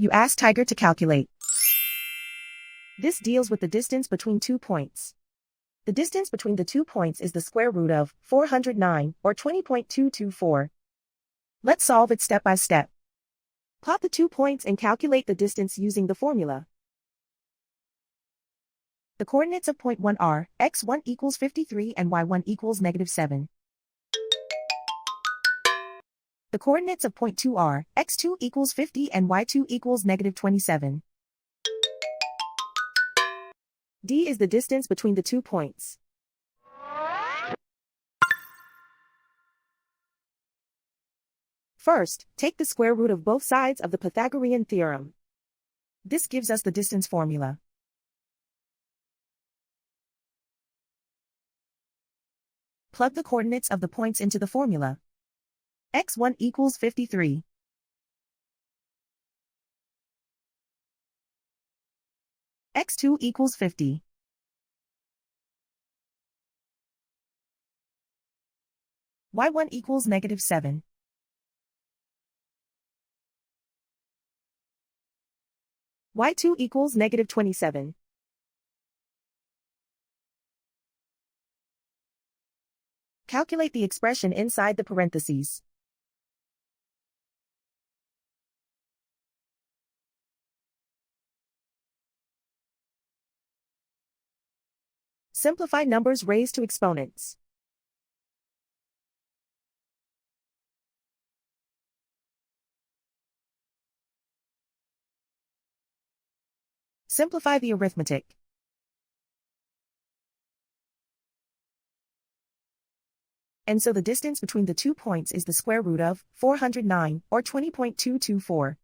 You ask Tiger to calculate. This deals with the distance between 2 points. The distance between the 2 points is the square root of 409, or 20.224. Let's solve it step by step. Plot the 2 points and calculate the distance using the formula. The coordinates of point 1 are x1 equals 53 and y1 equals -7. The coordinates of point 2 are x2 equals 50 and y2 equals -27. D is the distance between the 2 points. First, take the square root of both sides of the Pythagorean theorem. This gives us the distance formula. Plug the coordinates of the points into the formula. x1 equals 53. x2 equals 50. y1 equals -7. y2 equals -27. Calculate the expression inside the parentheses. Simplify numbers raised to exponents. Simplify the arithmetic. And so the distance between the 2 points is the square root of 409, or 20.224.